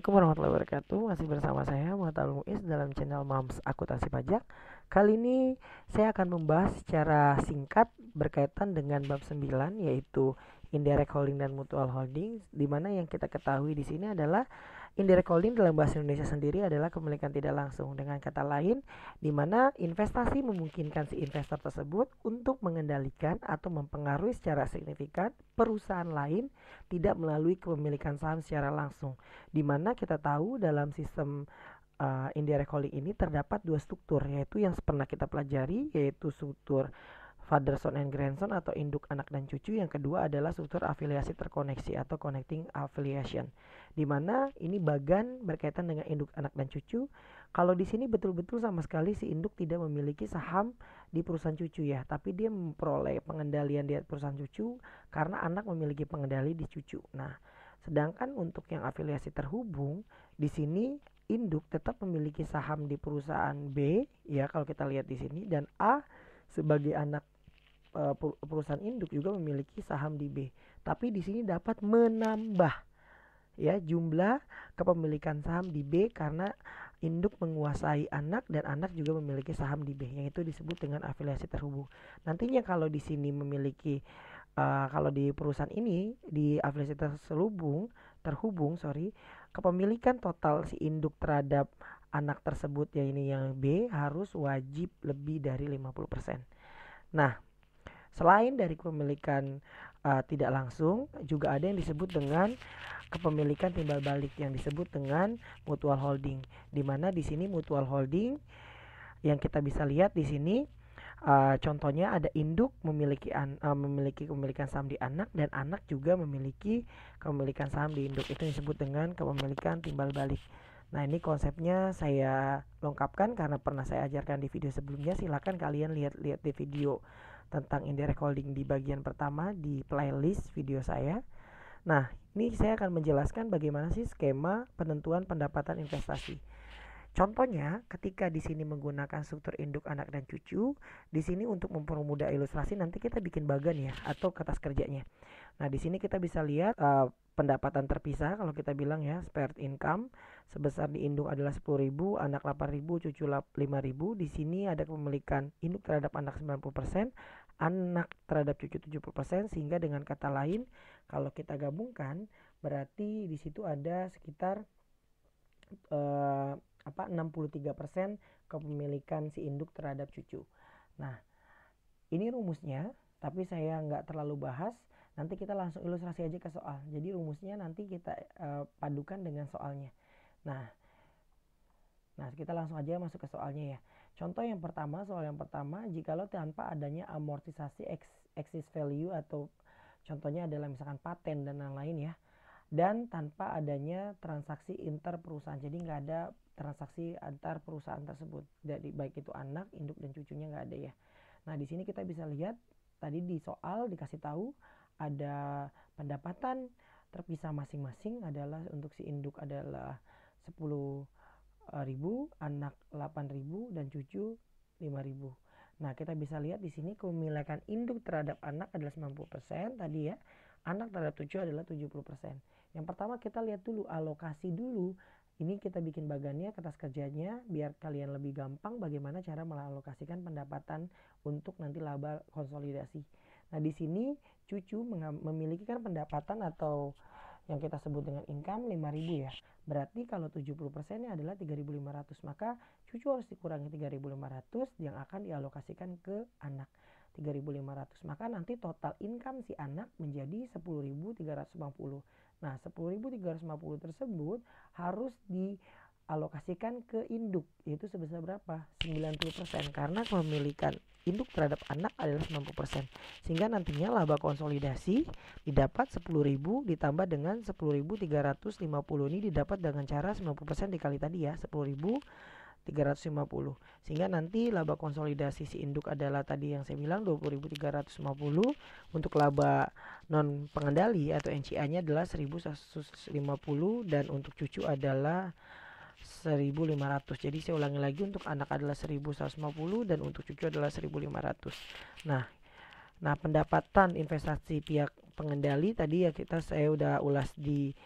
Assalamualaikum warahmatullahi wabarakatuh. Masih bersama saya Muhammad Muiz dalam channel Mams Akuntansi Pajak. Kali ini saya akan membahas secara singkat berkaitan dengan bab 9, yaitu indirect holding dan mutual holding, di mana yang kita ketahui di sini adalah indirect holding dalam bahasa Indonesia sendiri adalah kepemilikan tidak langsung. Dengan kata lain, di mana investasi memungkinkan si investor tersebut untuk mengendalikan atau mempengaruhi secara signifikan perusahaan lain tidak melalui kepemilikan saham secara langsung, di mana kita tahu dalam sistem indirect holding ini terdapat dua struktur, yaitu yang pernah kita pelajari, yaitu struktur father son and grandson atau induk anak dan cucu. Yang kedua adalah struktur afiliasi terkoneksi atau connecting affiliation, di mana ini bagan berkaitan dengan induk anak dan cucu. Kalau di sini betul-betul sama sekali si induk tidak memiliki saham di perusahaan cucu ya, tapi dia memperoleh pengendalian di perusahaan cucu karena anak memiliki pengendali di cucu. Nah, sedangkan untuk yang afiliasi terhubung, di sini induk tetap memiliki saham di perusahaan B ya kalau kita lihat di sini, dan A sebagai anak perusahaan induk juga memiliki saham di B. Tapi di sini dapat menambah ya jumlah kepemilikan saham di B karena induk menguasai anak dan anak juga memiliki saham di B, yang itu disebut dengan afiliasi terhubung. Nantinya kalau di sini memiliki kalau di perusahaan ini di afiliasi terhubung, kepemilikan total si induk terhadap anak tersebut ya ini yang B harus wajib lebih dari 50%. Nah, selain dari kepemilikan tidak langsung, juga ada yang disebut dengan kepemilikan timbal balik yang disebut dengan mutual holding, di mana di sini mutual holding yang kita bisa lihat di sini contohnya ada induk memiliki kepemilikan saham di anak, dan anak juga memiliki kepemilikan saham di induk. Itu disebut dengan kepemilikan timbal balik. Nah, ini konsepnya saya lengkapkan karena pernah saya ajarkan di video sebelumnya. Silakan kalian lihat di video tentang indirect holding di bagian pertama di playlist video saya. Nah, ini saya akan menjelaskan bagaimana sih skema penentuan pendapatan investasi. Contohnya, ketika di sini menggunakan struktur induk anak dan cucu, di sini untuk mempermudah ilustrasi nanti kita bikin bagan ya atau kertas kerjanya. Nah, di sini kita bisa lihat pendapatan terpisah kalau kita bilang ya, spared income sebesar di induk adalah 10.000, anak 8.000, cucu 5.000. Di sini ada kepemilikan induk terhadap anak 90%, anak terhadap cucu 70%, sehingga dengan kata lain kalau kita gabungkan berarti di situ ada sekitar 63% kepemilikan si induk terhadap cucu. Nah, ini rumusnya, tapi saya nggak terlalu bahas. Nanti kita langsung ilustrasi aja ke soal. Jadi rumusnya nanti kita padukan dengan soalnya. Nah, kita langsung aja masuk ke soalnya ya. Contoh yang pertama, soal yang pertama, jikalau tanpa adanya amortisasi excess value atau contohnya adalah misalkan paten dan lain-lain ya, dan tanpa adanya transaksi inter perusahaan, jadi nggak ada transaksi antar perusahaan tersebut, jadi baik itu anak, induk dan cucunya nggak ada ya. Nah, di sini kita bisa lihat tadi di soal dikasih tahu ada pendapatan terpisah masing-masing adalah untuk si induk adalah 10.000, anak 8.000 dan cucu 5.000. Nah, kita bisa lihat di sini kepemilikan induk terhadap anak adalah 90% tadi ya. Anak terhadap cucu adalah 70%. Yang pertama kita lihat dulu alokasi dulu. Ini kita bikin bagannya, kertas kerjanya biar kalian lebih gampang bagaimana cara mengalokasikan pendapatan untuk nanti laba konsolidasi. Nah, di sini cucu memiliki kan pendapatan atau yang kita sebut dengan income 5.000 ya. Berarti kalau 70%-nya adalah 3.500, maka cucu harus dikurangi 3.500 yang akan dialokasikan ke anak 3.500. Maka nanti total income si anak menjadi 10.350. Nah, 10.350 tersebut harus dialokasikan ke induk, yaitu sebesar berapa? 90%, karena kepemilikan induk terhadap anak adalah 90%. Sehingga nantinya laba konsolidasi didapat 10.000 ditambah dengan 10.350. Ini didapat dengan cara 90% dikali tadi ya, 10.350. Sehingga nanti laba konsolidasi si induk adalah tadi yang saya bilang 20.350. Untuk laba non pengendali atau NCA-nya adalah 1.150 dan untuk cucu adalah 1.500. Jadi saya ulangi lagi, untuk anak adalah 1.150 dan untuk cucu adalah 1.500. Nah, pendapatan investasi pihak pengendali tadi ya saya udah ulas di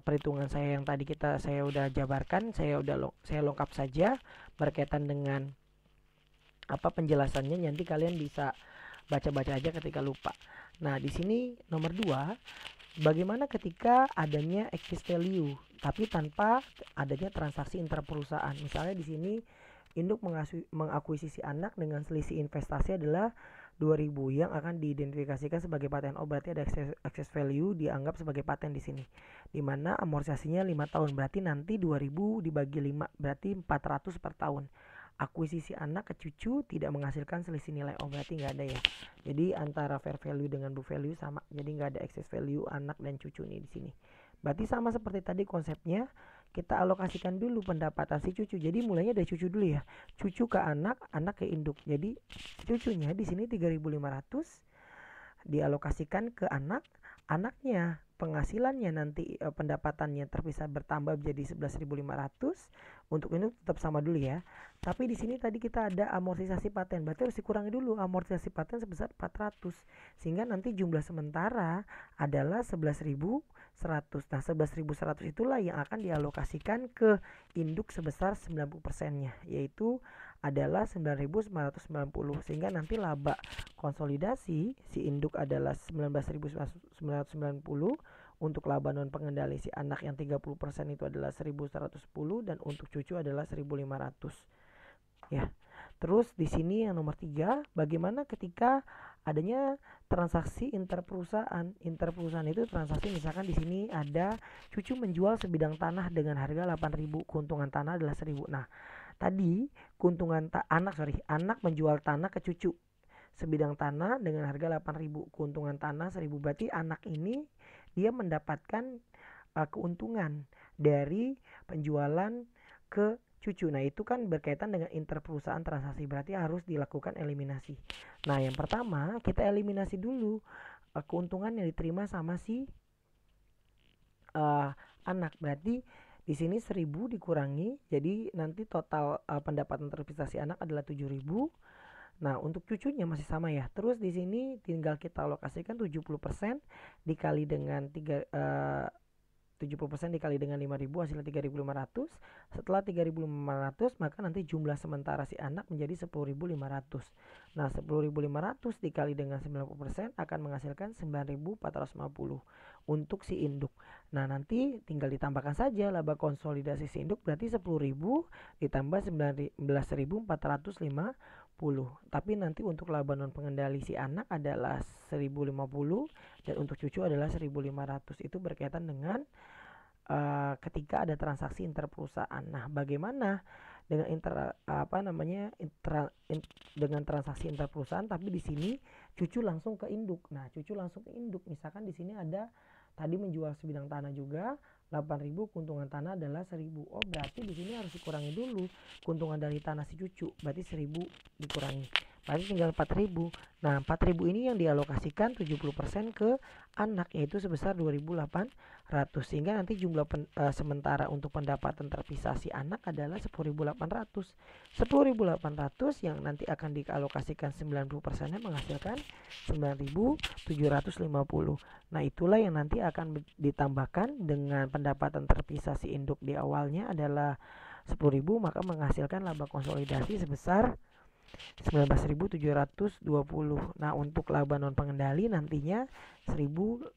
perhitungan saya yang tadi saya udah jabarkan, saya lengkap saja berkaitan dengan penjelasannya. Nanti kalian bisa baca-baca aja ketika lupa. Nah, di sini nomor 2, bagaimana ketika adanya excess value tapi tanpa adanya transaksi interperusahaan. Misalnya di sini induk mengakuisisi anak dengan selisih investasi adalah 2000 yang akan diidentifikasikan sebagai paten. Berarti ada excess value dianggap sebagai paten di sini. Dimana amortisasinya 5 tahun. Berarti nanti 2000 dibagi 5 berarti 400 per tahun. Akuisisi anak ke cucu tidak menghasilkan selisih nilai. Berarti nggak ada ya. Jadi antara fair value dengan book value sama. Jadi nggak ada excess value anak dan cucu nih di sini. Berarti sama seperti tadi konsepnya, kita alokasikan dulu pendapatan si cucu. Jadi mulainya dari cucu dulu ya. Cucu ke anak, anak ke induk. Jadi cucunya di sini 3.500 dialokasikan ke anak, anaknya penghasilannya nanti pendapatannya terpisah bertambah menjadi 11.500. Untuk induk tetap sama dulu ya. Tapi di sini tadi kita ada amortisasi paten. Berarti harus dikurangi dulu amortisasi paten sebesar 400. Sehingga nanti jumlah sementara adalah 11.100. Nah, 11.100 itulah yang akan dialokasikan ke induk sebesar 90%-nya, yaitu adalah 9.990. Sehingga nanti laba konsolidasi si induk adalah 19.990. Untuk laba non pengendali si anak yang 30% itu adalah 1.110 dan untuk cucu adalah 1.500. Ya. Terus di sini yang nomor 3, bagaimana ketika adanya transaksi interperusahaan. Interperusahaan itu transaksi misalkan di sini ada cucu menjual sebidang tanah dengan harga 8.000, keuntungan tanah adalah 1.000. Nah, tadi keuntungan anak menjual tanah ke cucu. Sebidang tanah dengan harga 8.000, keuntungan tanah 1.000. Berarti anak ini dia mendapatkan keuntungan dari penjualan ke cucu. Nah, itu kan berkaitan dengan interperusahaan transaksi. Berarti harus dilakukan eliminasi. Nah, yang pertama kita eliminasi dulu keuntungan yang diterima sama si anak. Berarti di sini 1.000 dikurangi. Jadi nanti total pendapatan terpisah si anak adalah 7.000. Nah, untuk cucunya masih sama ya. Terus di sini tinggal kita alokasikan 70% dikali dengan 70% dikali dengan 5.000 hasilnya 3.500. Setelah 3.500 maka nanti jumlah sementara si anak menjadi 10.500. Nah, 10.500 dikali dengan 90% akan menghasilkan 9.450 untuk si induk. Nah, nanti tinggal ditambahkan saja laba konsolidasi si induk, berarti 10.000 ditambah 19.450. Tapi nanti untuk laba non pengendali si anak adalah 1.050 dan untuk cucu adalah 1.500. Itu berkaitan dengan ketika ada transaksi interperusahaan. Nah, bagaimana dengan dengan transaksi interperusahaan tapi di sini cucu langsung ke induk. Nah, cucu langsung ke induk. Misalkan di sini ada tadi menjual sebidang tanah juga 8.000, keuntungan tanah adalah 1.000. Berarti di sini harus dikurangi dulu keuntungan dari tanah si cucu. Berarti 1.000 dikurangi. Berarti tinggal 4.000. Nah, 4.000 ini yang dialokasikan 70% ke anak, yaitu sebesar 2.800. Sehingga nanti jumlah sementara untuk pendapatan terpisah si anak adalah 10.800. 10.800 yang nanti akan dialokasikan 90%-nya menghasilkan 9.750. Nah, itulah yang nanti akan ditambahkan dengan pendapatan terpisah si induk di awalnya adalah 10.000, maka menghasilkan laba konsolidasi sebesar 19.720. Nah, untuk laba non pengendali nantinya 1.080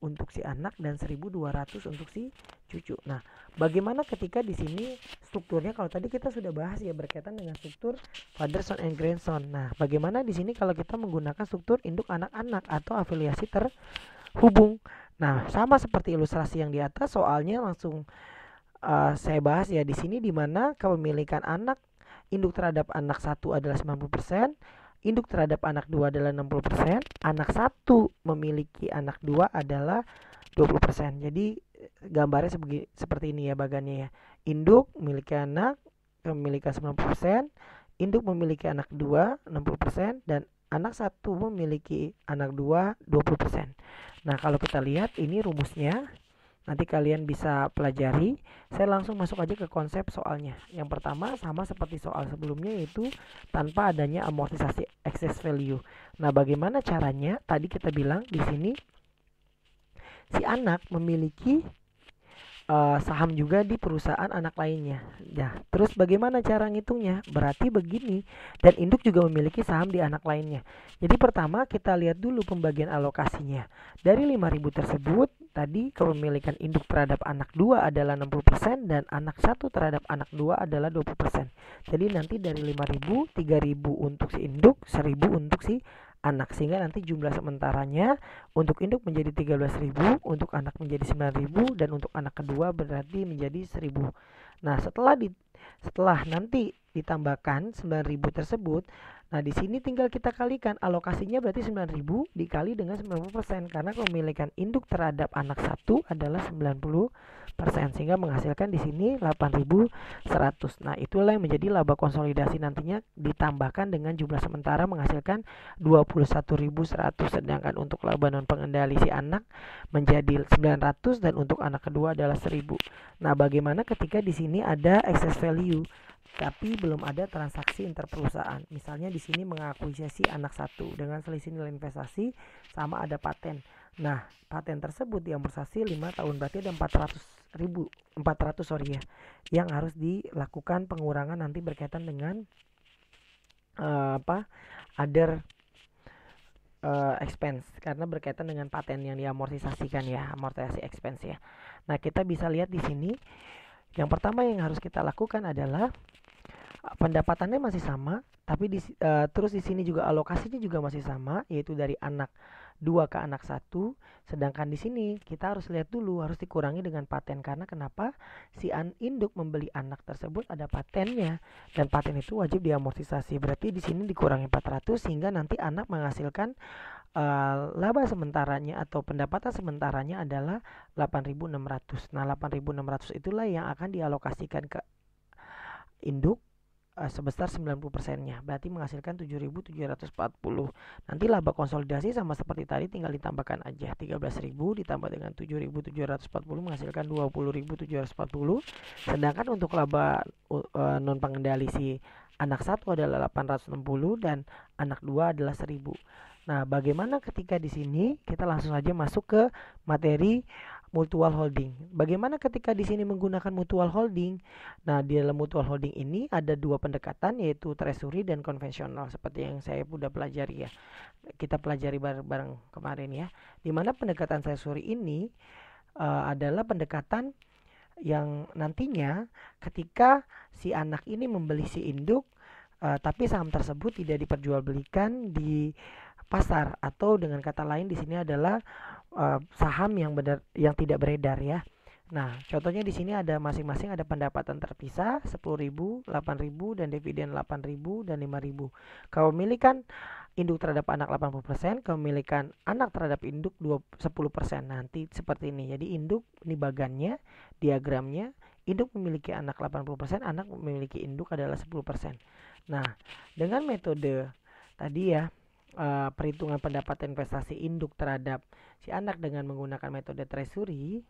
untuk si anak dan 1.200 untuk si cucu. Nah, bagaimana ketika di sini strukturnya? Kalau tadi kita sudah bahas ya berkaitan dengan struktur father son and grandson. Nah, bagaimana di sini kalau kita menggunakan struktur induk anak-anak atau afiliasi terhubung? Nah, sama seperti ilustrasi yang di atas, soalnya langsung saya bahas ya di sini, di mana kepemilikan anak induk terhadap anak 1 adalah 90%, induk terhadap anak 2 adalah 60%, anak 1 memiliki anak 2 adalah 20%. Jadi gambarnya seperti ini ya bagannya ya. Induk memiliki anak memiliki 90%, induk memiliki anak 2 60% dan anak 1 memiliki anak 2 20%. Nah, kalau kita lihat ini rumusnya, nanti kalian bisa pelajari. Saya langsung masuk aja ke konsep soalnya. Yang pertama sama seperti soal sebelumnya, yaitu tanpa adanya amortisasi excess value. Nah, bagaimana caranya? Tadi kita bilang di sini si anak memiliki saham juga di perusahaan anak lainnya. Ya, terus bagaimana cara ngitungnya? Berarti begini, dan induk juga memiliki saham di anak lainnya. Jadi pertama kita lihat dulu pembagian alokasinya. Dari 5.000 tersebut, tadi kepemilikan induk terhadap anak 2 adalah 60% dan anak 1 terhadap anak 2 adalah 20%. Jadi nanti dari 5.000, 3.000 untuk si induk, 1.000 untuk si anak, sehingga nanti jumlah sementaranya untuk induk menjadi 13.000, untuk anak menjadi 9.000, dan untuk anak kedua berarti menjadi 1.000. Nah, setelah nanti ditambahkan 9.000 tersebut, nah di sini tinggal kita kalikan alokasinya, berarti 9.000 dikali dengan 90%, karena kepemilikan induk terhadap anak 1 adalah 90%, sehingga menghasilkan di sini 8.100. Nah, itulah yang menjadi laba konsolidasi nantinya ditambahkan dengan jumlah sementara menghasilkan 21.100, sedangkan untuk laba non pengendali si anak menjadi 900 dan untuk anak kedua adalah 1.000. Nah, bagaimana ketika di sini ada excess value tapi belum ada transaksi interperusahaan? Misalnya di sini mengakuisisi anak 1 dengan selisih nilai investasi sama ada paten. Nah, paten tersebut diamortisasi 5 tahun, berarti ada 400 yang harus dilakukan pengurangan nanti berkaitan dengan other expense, karena berkaitan dengan paten yang diamortisasikan ya, amortisasi expense ya. Nah, kita bisa lihat di sini yang pertama yang harus kita lakukan adalah pendapatannya masih sama, tapi terus di sini juga alokasinya juga masih sama, yaitu dari anak 2 ke anak 1. Sedangkan di sini kita harus lihat dulu, harus dikurangi dengan paten, karena kenapa? Si induk membeli anak tersebut ada patennya, dan paten itu wajib diamortisasi. Berarti di sini dikurangi 400 sehingga nanti anak menghasilkan laba sementaranya atau pendapatan sementaranya adalah 8.600. Nah, 8.600 itulah yang akan dialokasikan ke induk sebesar 90%-nya, berarti menghasilkan 7.740. Nanti laba konsolidasi sama seperti tadi, tinggal ditambahkan aja 13.000 ditambah dengan 7.740 menghasilkan 20.740. Sedangkan untuk laba non pengendali si anak 1 adalah 860 dan anak 2 adalah 1.000. Nah, bagaimana ketika di sini kita langsung saja masuk ke materi mutual holding. Bagaimana ketika di sini menggunakan mutual holding? Nah, di dalam mutual holding ini ada dua pendekatan, yaitu treasury dan konvensional, seperti yang saya sudah pelajari ya. Kita pelajari bareng-bareng kemarin ya. Dimana pendekatan treasury ini adalah pendekatan yang nantinya ketika si anak ini membeli si induk, tapi saham tersebut tidak diperjualbelikan di pasar, atau dengan kata lain di sini adalah saham yang tidak beredar ya. Nah, contohnya di sini ada masing-masing ada pendapatan terpisah 10.000, 8.000 dan dividen 8.000 dan 5.000. Kepemilikan induk terhadap anak 80%, kepemilikan anak terhadap induk 10%. Nanti seperti ini. Jadi induk ini bagannya, diagramnya, induk memiliki anak 80%, anak memiliki induk adalah 10%. Nah, dengan metode tadi ya, perhitungan pendapatan investasi induk terhadap si anak dengan menggunakan metode treasury.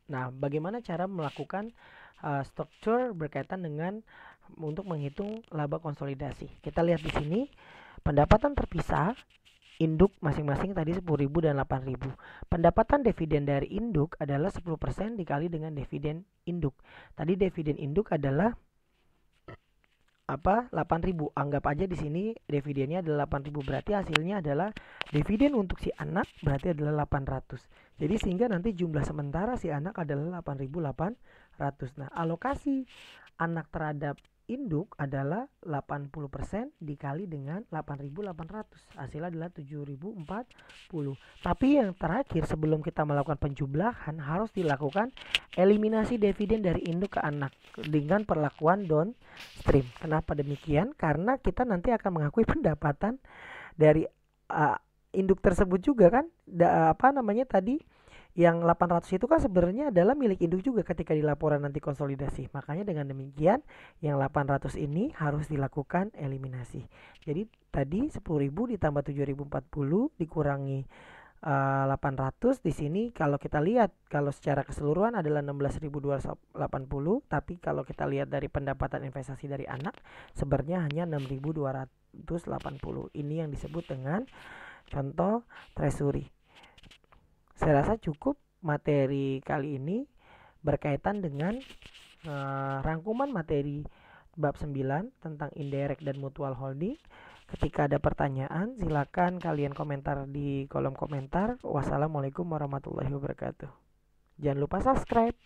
Nah, bagaimana cara melakukan struktur berkaitan dengan untuk menghitung laba konsolidasi? Kita lihat di sini pendapatan terpisah induk masing-masing tadi 10.000 dan 8.000. Pendapatan dividen dari induk adalah 10% dikali dengan dividen induk. Tadi dividen induk adalah 8.000. Anggap aja di sini dividennya adalah 8.000, berarti hasilnya adalah dividen untuk si anak berarti adalah 800. Jadi sehingga nanti jumlah sementara si anak adalah 8.800. Nah, alokasi anak terhadap induk adalah 80% dikali dengan 8.800. Hasilnya adalah 7.040. Tapi yang terakhir sebelum kita melakukan penjumlahan harus dilakukan eliminasi dividen dari induk ke anak dengan perlakuan downstream. Kenapa demikian? Karena kita nanti akan mengakui pendapatan dari induk tersebut juga kan, tadi yang 800 itu kan sebenarnya adalah milik induk juga ketika di laporan nanti konsolidasi. Makanya dengan demikian yang 800 ini harus dilakukan eliminasi. Jadi tadi 10.000 ditambah 7.040 dikurangi 800. Di sini kalau kita lihat, kalau secara keseluruhan adalah 16.280, tapi kalau kita lihat dari pendapatan investasi dari anak sebenarnya hanya 6.280. Ini yang disebut dengan contoh treasury. Saya rasa cukup materi kali ini berkaitan dengan rangkuman materi bab 9 tentang indirect dan mutual holding. Ketika ada pertanyaan, silakan kalian komentar di kolom komentar. Wassalamualaikum warahmatullahi wabarakatuh. Jangan lupa subscribe.